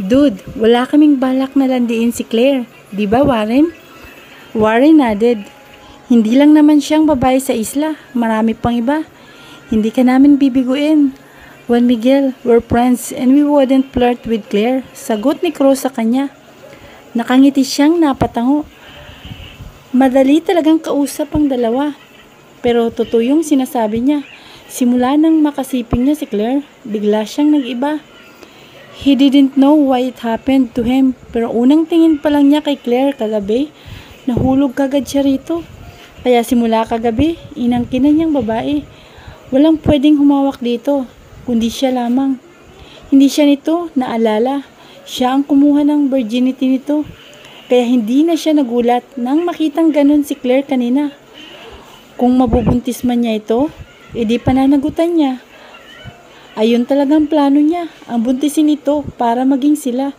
Dude, wala kaming balak na landiin si Claire. Di ba, Warren? Warren nodded. Hindi lang naman siyang babae sa isla. Marami pang iba. Hindi ka namin bibiguin. Juan Miguel, we're friends and we wouldn't flirt with Claire. Sagot ni Cruz sa kanya. Nakangiti siyang napatango. Madali talagang kausap ang dalawa. Pero totoo yung sinasabi niya. Simula nang makasiping niya si Claire, bigla siyang nag-iba. He didn't know why it happened to him, pero unang tingin pa lang niya kay Claire kagabi, nahulog kagad siya rito. Kaya simula kagabi, inangkin na niyang babae. Walang pwedeng humawak dito, kundi siya lamang. Hindi siya nito naalala, siya ang kumuha ng virginity nito. Kaya hindi na siya nagulat nang makitang ganun si Claire kanina. Kung mabubuntis man niya ito, edi pananagutan niya. Ayun talagang plano niya, ang buntisin ito para maging sila.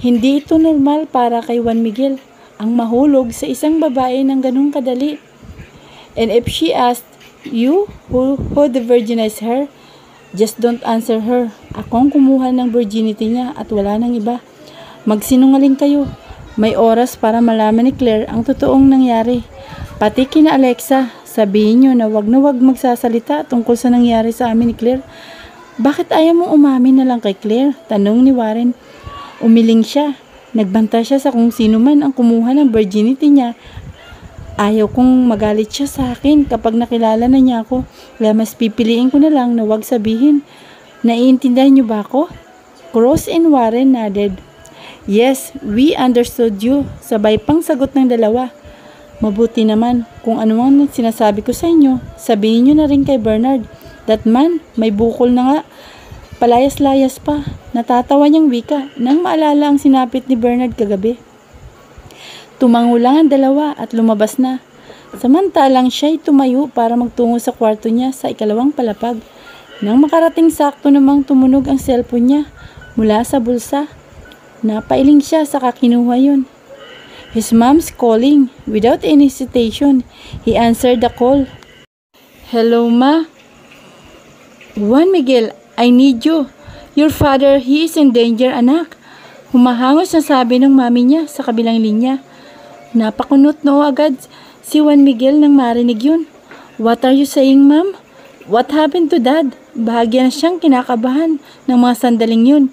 Hindi ito normal para kay Juan Miguel, ang mahulog sa isang babae ng ganung kadali. And if she asked you who the virginized her, just don't answer her. Ako ang kumuha ng virginity niya at wala nang iba. Magsinungaling kayo. May oras para malaman ni Claire ang totoong nangyari. Pati kina Alexa, sabihin nyo na wag magsasalita tungkol sa nangyari sa amin ni Claire. Bakit ayaw mong umamin na lang kay Claire? Tanong ni Warren. Umiling siya. Nagbanta siya sa kung sino man ang kumuha ng virginity niya. Ayaw kong magalit siya sa akin kapag nakilala na niya ako. Kaya mas pipiliin ko na lang na wag sabihin. Naiintindihan niyo ba ako? Cross and Warren nodded. Yes, we understood you. Sabay pang sagot ng dalawa. Mabuti naman. Kung ano ang sinasabi ko sa inyo, sabihin niyo na rin kay Bernard. That man, may bukol na nga. Palayas-layas pa. Natatawa niyang wika nang maalala ang sinapit ni Bernard kagabi. Tumango lang ang dalawa at lumabas na. Samantalang siya'y tumayo para magtungo sa kwarto niya sa ikalawang palapag. Nang makarating sakto namang tumunog ang cellphone niya mula sa bulsa. Napailing siya sa kinuha yun. His mom's calling. Without any hesitation, he answered the call. Hello, Ma? Juan Miguel, I need you. Your father, he is in danger, anak. Humahangos na sabi ng mami niya sa kabilang linya. Napakunot noo agad si Juan Miguel nang marinig yun. What are you saying, ma'am? What happened to dad? Bahagya na siyang kinakabahan ng mga sandaling yun.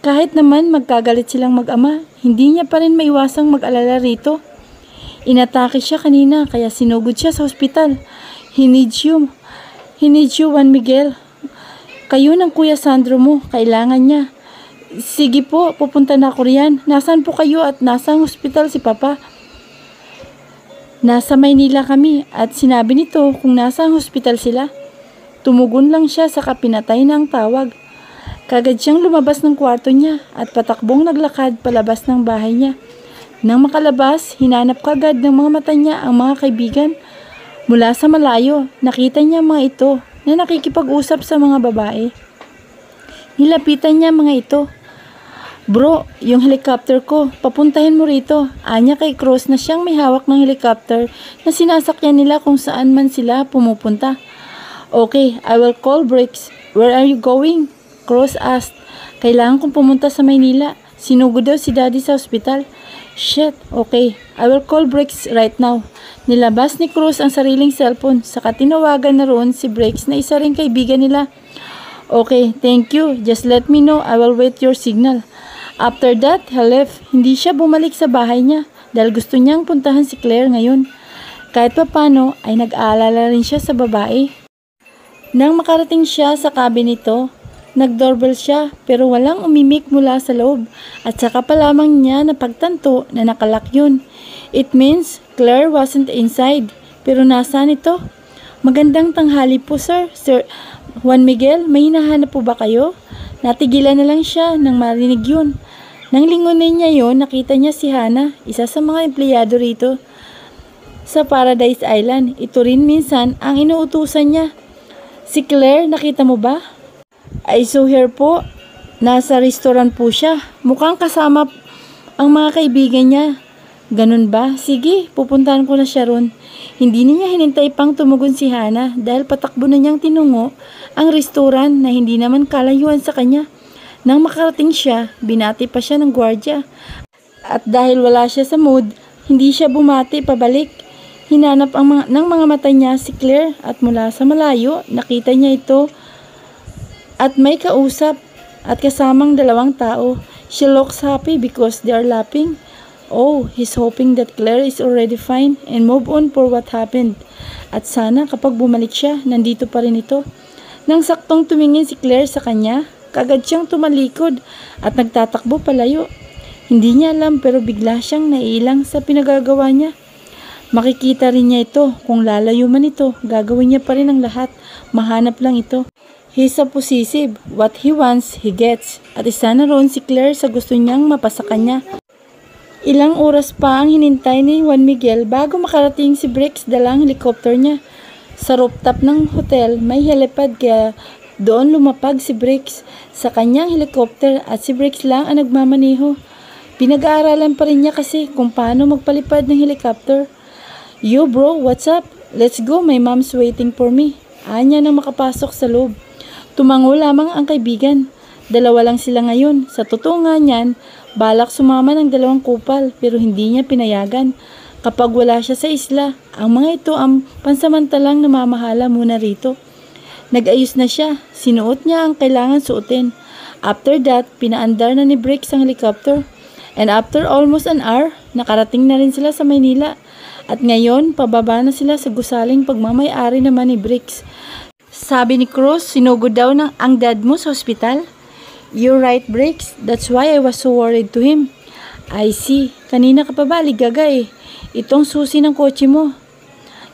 Kahit naman magkagalit silang mag-ama, hindi niya pa rin maiwasang mag-alala rito. Inatake siya kanina kaya sinugod siya sa ospital. He needs you. He needs you, Juan Miguel. Kayo ng Kuya Sandro mo, kailangan niya. Sige po, pupunta na ako riyan. Nasaan po kayo at nasang ospital si Papa? Nasa Maynila kami at sinabi nito kung nasang ospital sila. Tumugon lang siya sa kapinatay na ang tawag. Kagad siyang lumabas ng kwarto niya at patakbong naglakad palabas ng bahay niya. Nang makalabas, hinanap kagad ng mga mata niya ang mga kaibigan. Mula sa malayo, nakita niya mga ito na nakikipag-usap sa mga babae. Nilapitan niya mga ito. Bro, yung helicopter ko, papuntahin mo rito. Anya kay Cross na siyang may hawak ng helicopter na sinasakyan nila kung saan man sila pumupunta. Okay, I will call Briggs. Where are you going? Cross asked. Kailangan kong pumunta sa Maynila. Sinugod daw si Daddy sa ospital. Shit, okay. I will call Briggs right now. Nilabas ni Cruz ang sariling cellphone, saka tinawagan na roon si Briggs na isa ring kaibigan nila. Okay, thank you. Just let me know. I will wait your signal. After that, he left. Hindi siya bumalik sa bahay niya dahil gusto niyang puntahan si Claire ngayon. Kahit pa paano ay nag-aalala rin siya sa babae. Nang makarating siya sa cabin nito, nag-doorbell siya pero walang umimik mula sa loob at saka pa lamang niya napagtanto na nakalak yun. It means Claire wasn't inside. Pero nasaan ito? Magandang tanghali po, sir. Sir Juan Miguel, may hinahanap po ba kayo? Natigilan na lang siya nang marinig yun. Nang lingunin niya yun, nakita niya si Hannah, isa sa mga empleyado rito sa Paradise Island. Ito rin minsan ang inuutusan niya. Si Claire, nakita mo ba? I saw her po. Nasa restaurant po siya. Mukhang kasama ang mga kaibigan niya. Ganun ba? Sige, pupuntahan ko na siya ron. Hindi niya hinintay pang tumugon si Hannah dahil patakbo na niyang tinungo ang restaurant na hindi naman kalayuan sa kanya. Nang makarating siya, binati pa siya ng gwardya. At dahil wala siya sa mood, hindi siya bumati pabalik. Hinanap ng mga mata niya si Claire at mula sa malayo, nakita niya ito at may kausap at kasamang dalawang tao. She looks happy because they are laughing. Oh, he's hoping that Claire is already fine and move on for what happened. At sana kapag bumalik siya, nandito pa rin ito. Nang saktong tumingin si Claire sa kanya, kagad siyang tumalikod at nagtatakbo palayo. Hindi niya alam pero bigla siyang naiilang sa pinagagawa niya. Makikita rin niya ito. Kung lalayo man ito, gagawin niya pa rin ang lahat. Mahanap lang ito. He's a possessive. What he wants, he gets. At isa na roon si Claire sa gusto niyang mapasa kanya. Ilang oras pa ang hinintay ni Juan Miguel bago makarating si Briggs dalang helicopter niya. Sa rooftop ng hotel, may helipad kaya doon lumapag si Briggs sa kanyang helicopter at si Briggs lang ang nagmamaneho. Pinag-aaralan pa rin niya kasi kung paano magpalipad ng helicopter. Yo bro, what's up? Let's go, my mom's waiting for me. Anya nang makapasok sa loob. Tumango lamang ang kaibigan. Dalawa lang sila ngayon. Sa totoo nga niyan, balak sumama ng dalawang kupal pero hindi niya pinayagan. Kapag wala siya sa isla, ang mga ito ang pansamantalang namamahala muna rito. Nag-ayos na siya. Sinuot niya ang kailangan suotin. After that, pinaandar na ni Briggs ang helicopter. And after almost an hour, nakarating na rin sila sa Maynila. At ngayon, pababa na sila sa gusaling pagmamay-ari naman ni Briggs. Sabi ni Cruz, sinugod daw ng ang dad mo sa ospital. You're right, Briggs. That's why I was so worried to him. I see. Kanina ka pa ba ligaga eh. Itong susi ng kotse mo.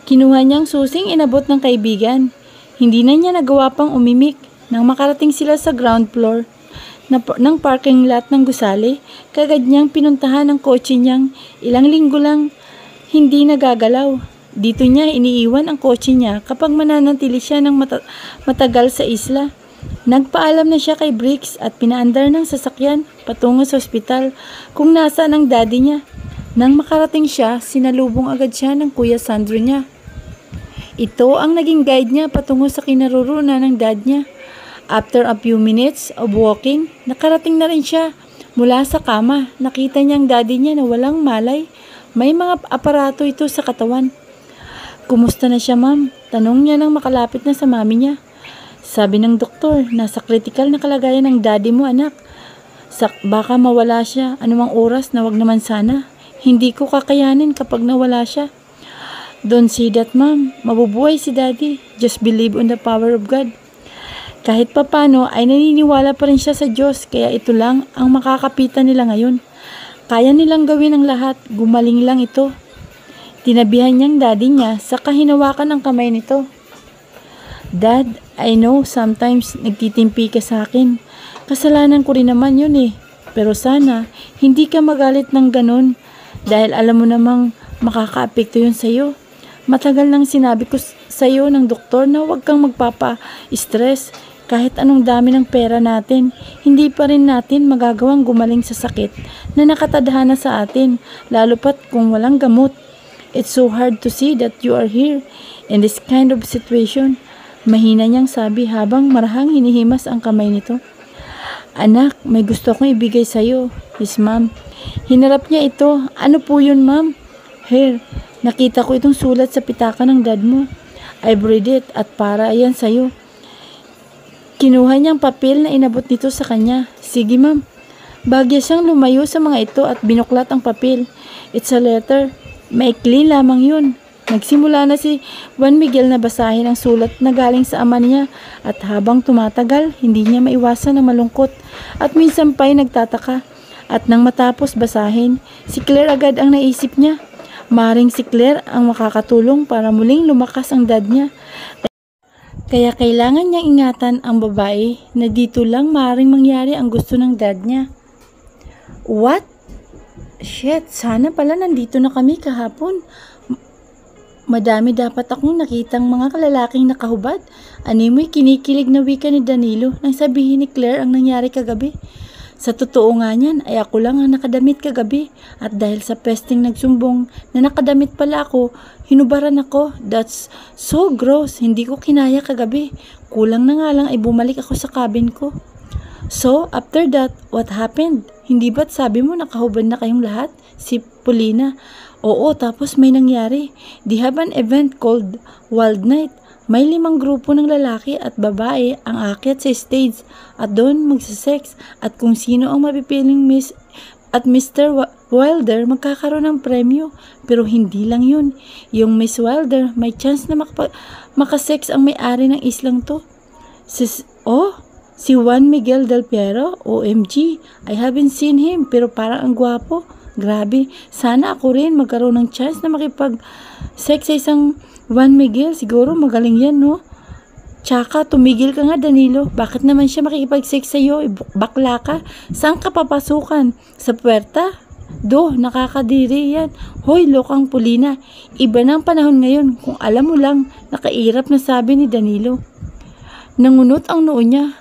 Kinuha niyang susing inabot ng kaibigan. Hindi na niya nagawa pang umimik. Nang makarating sila sa ground floor ng parking lot ng gusali, kagad niyang pinuntahan ang kotse niyang ilang linggo lang hindi nagagalaw. Dito niya iniiwan ang kotse niya kapag mananatili siya ng matagal sa isla. Nagpaalam na siya kay Briggs at pinaandar ng sasakyan patungo sa ospital kung nasaan ang daddy niya. Nang makarating siya, sinalubong agad siya ng Kuya Sandro niya. Ito ang naging guide niya patungo sa kinaroroonan ng dad niya. After a few minutes of walking, nakarating na rin siya. Mula sa kama, nakita niya ang daddy niya na walang malay. May mga aparato ito sa katawan. Kumusta na siya, ma'am? Tanong niya nang makalapit na sa mami niya. Sabi ng doktor, nasa critical na kalagayan ng daddy mo, anak. Baka mawala siya anumang oras na wag naman sana. Hindi ko kakayanin kapag nawala siya. Don't say that, ma'am. Mabubuhay si daddy. Just believe on the power of God. Kahit papano ay naniniwala pa rin siya sa Diyos, kaya ito lang ang makakapitan nila ngayon. Kaya nilang gawin ang lahat, gumaling lang ito. Tinabihan niyang daddy niya sa kahinawakan ng kamay nito. Dad, I know sometimes nagtitimpi ka sa akin. Kasalanan ko rin naman yun eh. Pero sana, hindi ka magalit ng ganun. Dahil alam mo namang makaka-apekto yun sa'yo. Matagal nang sinabi ko sa'yo ng doktor na huwag kang magpapa-stress. Kahit anong dami ng pera natin, hindi pa rin natin magagawang gumaling sa sakit na nakatadhana sa atin, lalo pat kung walang gamot. It's so hard to see that you are here in this kind of situation. Mahina niyang sabi habang marahang hinihimas ang kamay nito. Anak, may gusto akong ibigay sa'yo. Yes, ma'am. Hinarap niya ito. Ano po yun, ma'am? Here, nakita ko itong sulat sa pitaka ng dad mo. I've read it at para ayan sa'yo. Kinuha niyang papel na inabot nito sa kanya. Sige, ma'am. Bagya siyang lumayo sa mga ito at binuklat ang papel. It's a letter. Maikli lamang yun. Nagsimula na si Juan Miguel na basahin ang sulat na galing sa ama niya at habang tumatagal, hindi niya maiwasan na malungkot at minsan pa'y nagtataka. At nang matapos basahin, si Claire agad ang naisip niya. Maring si Claire ang makakatulong para muling lumakas ang dad niya. Kaya kailangan niyang ingatan ang babae na dito lang maring mangyari ang gusto ng dad niya. What? Shit, sana pala nandito na kami kahapon. Madami dapat akong nakitang mga kalalaking nakahubad. Animoy kinikilig na wika ni Danilo nang sabihin ni Claire ang nangyari kagabi. Sa totoo nga niyan ay ako lang ang nakadamit kagabi at dahil sa pesting nagsumbong na nakadamit pala ako, hinubaran ako. That's so gross. Hindi ko kinaya kagabi. Kulang na nga lang ay bumalik ako sa cabin ko. So, after that, what happened? Hindi ba't sabi mo nakahubad na kayong lahat? Si Paulina. Oo, tapos may nangyari. They have an event called Wild Night. May 5 grupo ng lalaki at babae ang aakyat sa stage at doon magsisex at kung sino ang mapipiling Miss at Mr. Wilder magkakaroon ng premyo. Pero hindi lang yun. Yung Miss Wilder may chance na makasex ang may-ari ng islang to. Si Juan Miguel del Piero, OMG, I haven't seen him pero parang ang gwapo. Grabe, sana ako rin magkaroon ng chance na makipag-sex sa isang Juan Miguel. Siguro magaling yan, no? Tsaka, tumigil ka nga, Danilo. Bakit naman siya makikipag-sex sa'yo? Bakla ka? Saan ka papasukan? Sa puwerta? Nakakadiri yan. Hoy, lokang Paulina. Iba na ang panahon ngayon. Kung alam mo lang, nakairap na sabi ni Danilo. Nangunot ang noo niya.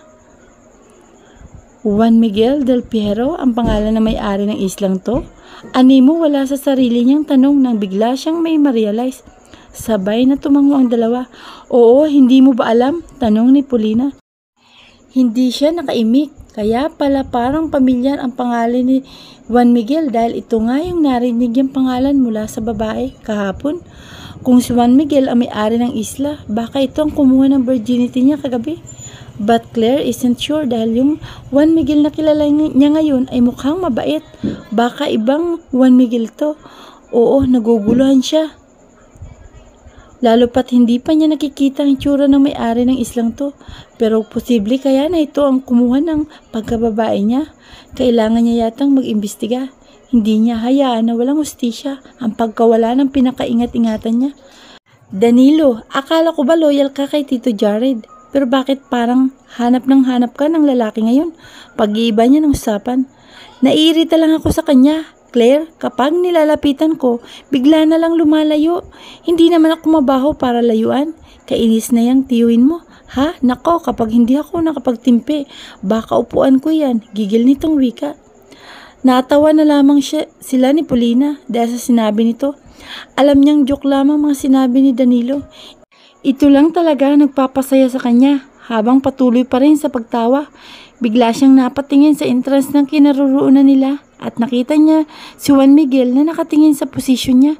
Juan Miguel del Piero, ang pangalan na may-ari ng islang to? Animo wala sa sarili niyang tanong nang bigla siyang may ma-realize. Sabay na tumango ang dalawa. Oo, hindi mo ba alam? Tanong ni Paulina. Hindi siya nakaimik. Kaya pala parang pamilyar ang pangalan ni Juan Miguel dahil ito nga yung narinig yung pangalan mula sa babae kahapon. Kung si Juan Miguel ang may-ari ng isla, baka ito ang kumuha ng virginity niya kagabi. But Claire isn't sure dahil yung Juan Miguel na kilala niya ngayon ay mukhang mabait. Baka ibang Juan Miguel to. Oo, naguguluhan siya. Lalo pat hindi pa niya nakikita ang itsura ng may-ari ng islang to. Pero posible kaya na ito ang kumuha ng pagkababae niya. Kailangan niya yatang mag-imbestiga. Hindi niya hayaan na walang hustisya ang pagkawala ng pinakaingat-ingatan niya. Danilo, akala ko ba loyal ka kay Tito Jared? Pero bakit parang hanap ka ng lalaki ngayon? Pag-iiba niya ng usapan. Naiirita lang ako sa kanya. Claire, kapag nilalapitan ko, bigla na lang lumalayo. Hindi naman ako mabaho para layuan. Kainis na yang tiyuin mo. Ha? Nako, kapag hindi ako nakapagtimpi, baka upuan ko yan. Gigil nitong wika. Natawa na lamang sila ni Paulina dahil sa sinabi nito. Alam niyang joke lamang mga sinabi ni Danilo. Ito lang talaga nagpapasaya sa kanya. Habang patuloy pa rin sa pagtawa, bigla siyang napatingin sa entrance ng kinaroroonan nila at nakita niya si Juan Miguel na nakatingin sa posisyon niya.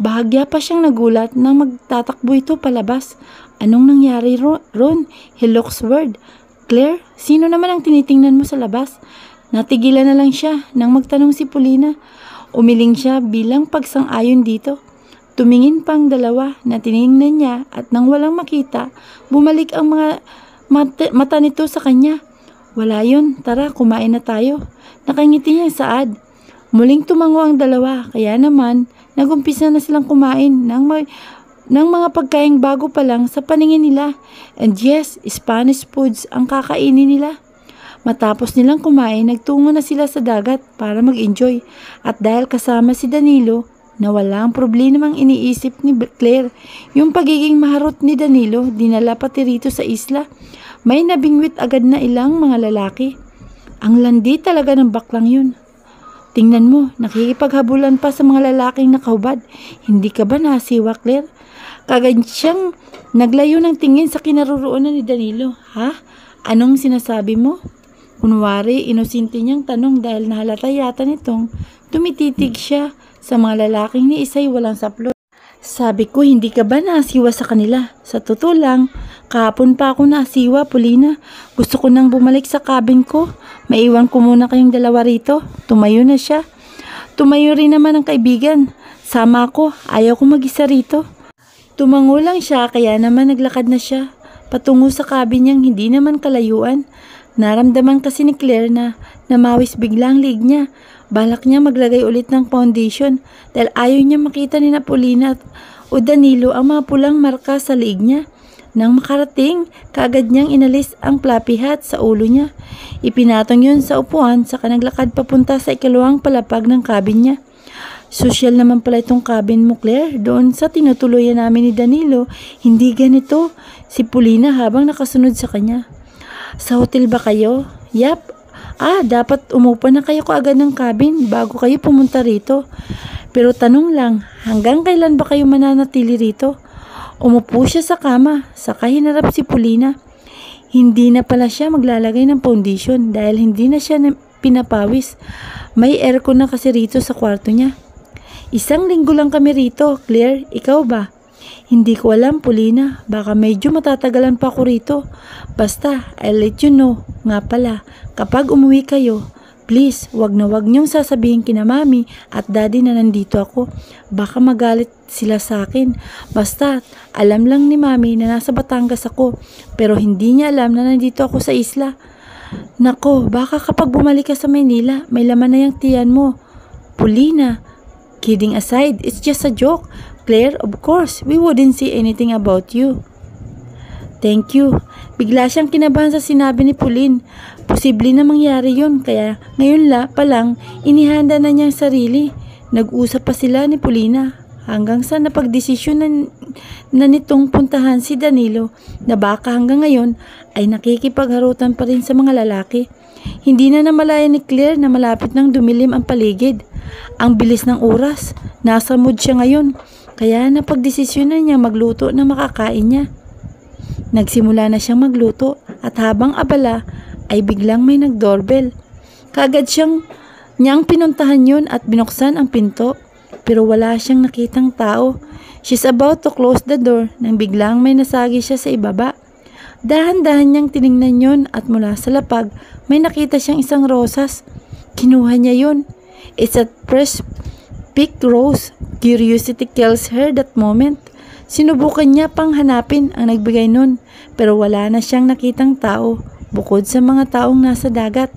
Bahagya pa siyang nagulat nang magtatakbo ito palabas. Anong nangyari ron? He looks weird. Claire, sino naman ang tinitingnan mo sa labas? Natigilan na lang siya nang magtanong si Paulina. Umiling siya bilang pagsang-ayon dito. Tumingin pang dalawa na tiningnan niya at nang walang makita, bumalik ang mga mata nito sa kanya. Wala yun, tara kumain na tayo. Nakangiti niya saad. Muling tumango ang dalawa, kaya naman nagumpisa na silang kumain ng mga pagkaing bago pa lang sa paningin nila. And yes, Spanish foods ang kakainin nila. Matapos nilang kumain, nagtungo na sila sa dagat para mag-enjoy. At dahil kasama si Danilo, na walang problemang iniisip ni Claire, yung pagiging maharot ni Danilo, dinala pati rito sa isla. May nabingwit agad na ilang mga lalaki. Ang landi talaga ng baklang yun. Tingnan mo, nakikipaghabulan pa sa mga lalaking nakahubad. Hindi ka ba nasiwa, Claire? Kagad siyang naglayo ng tingin sa kinaroroonan ni Danilo. Ha? Anong sinasabi mo? Kunwari, inosente niyang tanong dahil nahalata yata nitong tumititig siya sa mga lalaking ni Isay walang saplot. Sabi ko, hindi ka ba nasiwa sa kanila? Sa totoo lang, kahapon pa ako nasiwa, Paulina. Gusto ko nang bumalik sa cabin ko. Maiwan ko muna kayong dalawa rito. Tumayo na siya. Tumayo rin naman ang kaibigan. Sama ako, ayaw ko mag-isa rito. Tumango lang siya, kaya naman naglakad na siya. Patungo sa cabin niyang hindi naman kalayuan. Naramdaman kasi ni Claire na namawis biglang liig niya. Balak niya maglagay ulit ng foundation dahil ayaw niya makita ni Paulina o Danilo ang mga pulang marka sa liig niya. Nang makarating, kaagad niyang inalis ang floppy hat sa ulo niya. Ipinatong yun sa upuan saka naglakad papunta sa ikalawang palapag ng cabin niya. Social naman pala itong cabin mo, Claire. Doon sa tinutuloyan namin ni Danilo, hindi ganito. Si Paulina habang nakasunod sa kanya. Sa hotel ba kayo? Yap. Dapat umupa na kayo kaagad ng cabin bago kayo pumunta rito. Pero tanong lang, hanggang kailan ba kayo mananatili rito? Umupo siya sa kama, saka hinarap si Paulina. Hindi na pala siya maglalagay ng foundation dahil hindi na siya pinapawis. May aircon na kasi rito sa kwarto niya. 1 linggo lang kami rito, Claire. Ikaw ba? Hindi ko alam, Paulina. Baka medyo matatagalan pa ako rito. Basta, I'll let you know. Nga pala, kapag umuwi kayo, please, wag niyong sasabihin kina mami at daddy na nandito ako. Baka magalit sila sa akin. Basta, alam lang ni mami na nasa Batangas ako. Pero hindi niya alam na nandito ako sa isla. Nako, baka kapag bumalik ka sa Maynila, may laman na yung tiyan mo. Paulina, kidding aside, it's just a joke. Claire, of course, we wouldn't say anything about you. Thank you. Bigla siyang kinabahan sa sinabi ni Pauline. Posible na mangyari yun, kaya ngayon pa lang, inihanda na niya ang sarili. Nag-usap pa sila ni Paulina hanggang sa napagdesisyon na nitong puntahan si Danilo na baka hanggang ngayon ay nakikipagharutan pa rin sa mga lalaki. Hindi na namalaya ni Claire na malapit nang dumilim ang paligid. Ang bilis ng oras, nasa mood siya ngayon, kaya napagdesisyon na niya magluto na makakain niya. Nagsimula na siyang magluto at habang abala ay biglang may nag-doorbell. Kaagad niyang pinuntahan yun at binuksan ang pinto pero wala siyang nakitang tao. She's about to close the door nang biglang may nasagi siya sa ibaba. Dahan-dahan niyang tiningnan yun at mula sa lapag may nakita siyang isang rosas. Kinuha niya yun. It's a fresh picked rose. Curiosity kills her that moment. Sinubukan niya pang hanapin ang nagbigay nun pero wala na siyang nakitang tao bukod sa mga taong nasa dagat.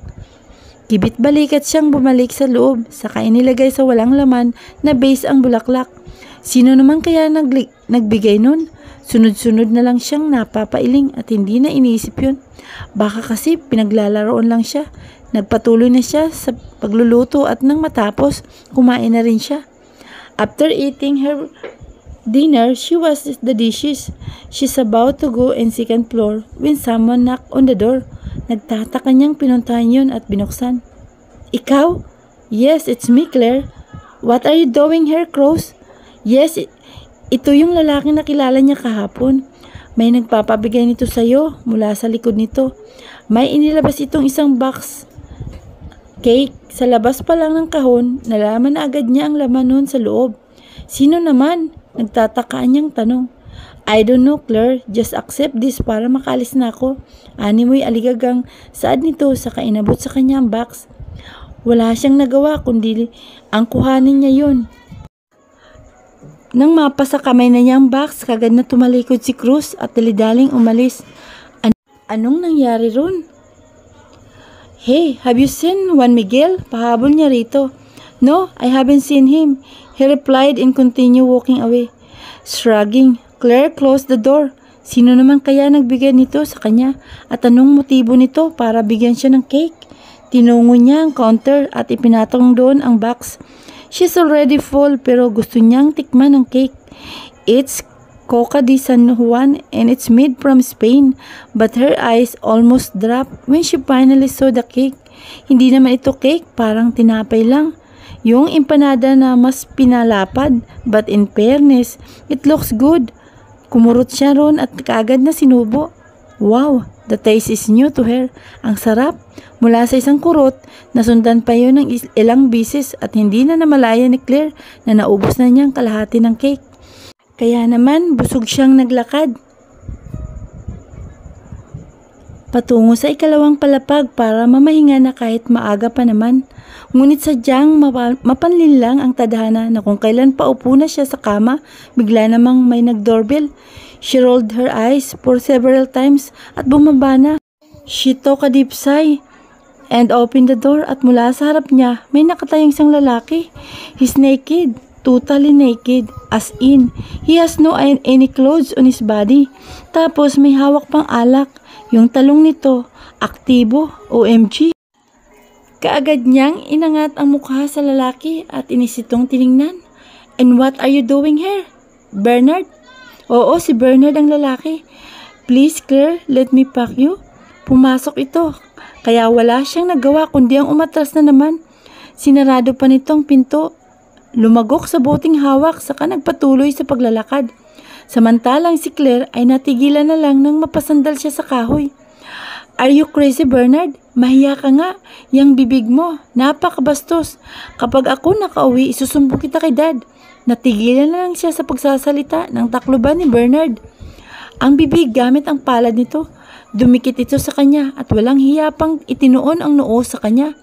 Kibit-balikat siyang bumalik sa loob saka inilagay sa walang laman na vase ang bulaklak. Sino naman kaya nagbigay nun? Sunod-sunod na lang siyang napapailing at hindi na iniisip yun. Baka kasi pinaglalaroon lang siya. Nagpatuloy na siya sa pagluluto at nang matapos, kumain na rin siya. After eating her dinner, she washes the dishes. She's about to go in second floor when someone knocked on the door. Nagtataka niyang pinuntahan yun at binuksan. Ikaw? Yes, it's me, Claire. What are you doing here, Crows? Yes, ito yung lalaki na kilala niya kahapon. May nagpapabigay nito sa'yo mula sa likod nito. May inilabas itong isang box cake. Sa labas pa lang ng kahon, nalaman na agad niya ang laman nun sa loob. Sino naman? Nagtataka niyang tanong. I don't know, Claire. Just accept this para makalis na ako. Ani mo'y aligagang saad nito sa kainabot sa kanya ang box. Wala siyang nagawa kundi ang kuhanin niya yun. Nang mapasa kamay na niya ang box, kagad na tumalikod si Cruz at dalidaling umalis. Anong nangyari ron? Hey, have you seen Juan Miguel? Pahabol niya rito. No, I haven't seen him. He replied and continued walking away. Shrugging, Claire closed the door. Sino naman kaya nagbigay nito sa kanya? At anong motibo nito para bigyan siya ng cake? Tinungo niya ang counter at ipinatong doon ang box. She's already full pero gusto niyang tikman ang cake. It's Coca de San Juan and it's made from Spain. But her eyes almost dropped when she finally saw the cake. Hindi naman ito cake, parang tinapay lang. Yung empanada na mas pinalapad, but in fairness, it looks good. Kumurot siya ron at kaagad na sinubo. Wow, the taste is new to her. Ang sarap. Mula sa isang kurot, nasundan pa yun ng ilang bisis at hindi na namalaya ni Claire na naubos na niyang kalahati ng cake. Kaya naman, busog siyang naglakad patungo sa ikalawang palapag para mamahinga na kahit maaga pa naman. Ngunit sadyang mapanlin lang ang tadhana na kung kailan pa upo na siya sa kama, bigla namang may nag-doorbell. She rolled her eyes for several times at bumaba na. She took a deep sigh and opened the door at mula sa harap niya may nakatayang isang lalaki. He's naked, totally naked, as in, he has no any clothes on his body. Tapos may hawak pang alak. Yung talong nito, aktibo, OMG. Kaagad niyang inangat ang mukha sa lalaki at inisitong tiningnan. And what are you doing here? Bernard? Oo, si Bernard ang lalaki. Please, Claire, let me pack you. Pumasok ito. Kaya wala siyang nagawa kundi ang umatras na naman. Sinarado pa nitong pinto. Lumagok sa boting hawak saka nagpatuloy sa paglalakad. Samantalang si Claire ay natigilan na lang nang mapasandal siya sa kahoy. Are you crazy, Bernard? Mahiya ka nga. Yang bibig mo, napakabastos. Kapag ako nakauwi, isusumbong kita kay Dad. Natigilan na lang siya sa pagsasalita ng takloban ni Bernard. Ang bibig gamit ang palad nito. Dumikit ito sa kanya at walang hiya pang itinuon ang noo sa kanya.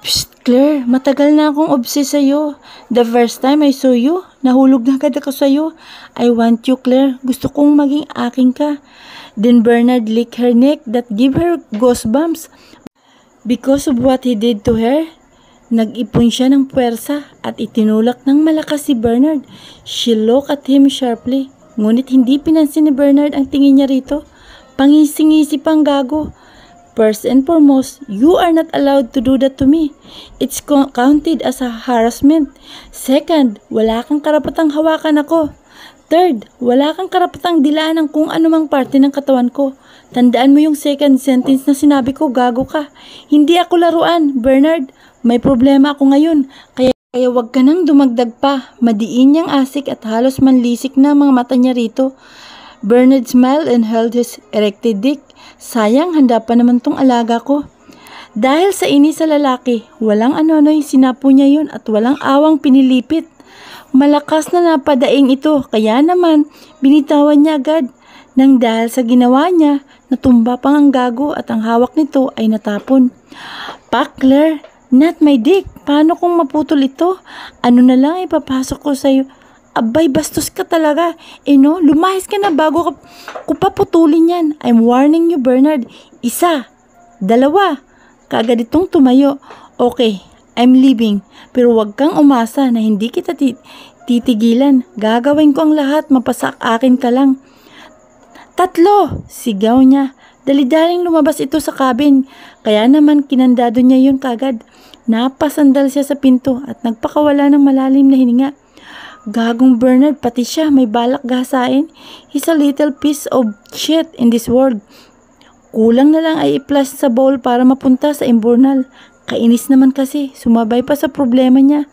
Psst, Claire, matagal na akong obsessed sa'yo. The first time I saw you, nahulog na agad ako sa'yo. I want you, Claire. Gusto kong maging aking ka. Then Bernard licked her neck that gave her goosebumps. Because of what he did to her, nag-ipon siya ng puwersa at itinulak ng malakas si Bernard. She looked at him sharply. Ngunit hindi pinansin ni Bernard ang tingin niya rito. Pangisi-ngisi pang gago. First and foremost, you are not allowed to do that to me. It's counted as a harassment. Second, wala kang karapatang hawakan ako. Third, wala kang karapatang dilaan ng kung anumang parte ng katawan ko. Tandaan mo yung second sentence na sinabi ko, gago ka. Hindi ako laruan, Bernard. May problema ako ngayon. Kaya wag ka nang dumagdag pa. Madiin niyang asik at halos manlisik na mga mata niya rito. Bernard smiled and held his erected dick. Sayang, handa pa naman tong alaga ko. Dahil sa inis sa lalaki, walang anonoy sinapo niya yun at walang awang pinilipit. Malakas na napadaing ito, kaya naman binitawan niya agad. Nang dahil sa ginawa niya, natumba pang ang gago at ang hawak nito ay natapon. Pak, Claire, not my dick. Paano kung maputol ito? Ano na lang ipapasok ko sa'yo? Abay, bastos ka talaga. No, lumahis ka na bago ko paputulin yan. I'm warning you, Bernard. 1, 2, kaagad itong tumayo. Okay, I'm leaving. Pero wag kang umasa na hindi kita titigilan. Gagawin ko ang lahat, mapasak akin ka lang. 3, sigaw niya. Dali-daling lumabas ito sa cabin. Kaya naman kinandado niya yun kagad. Napasandal siya sa pinto at nagpakawala ng malalim na hininga. Gagong Bernard, pati siya may balak gasain. He's a little piece of shit in this world. Kulang na lang ay i-flush sa bowl para mapunta sa imburnal. Kainis naman kasi, sumabay pa sa problema niya.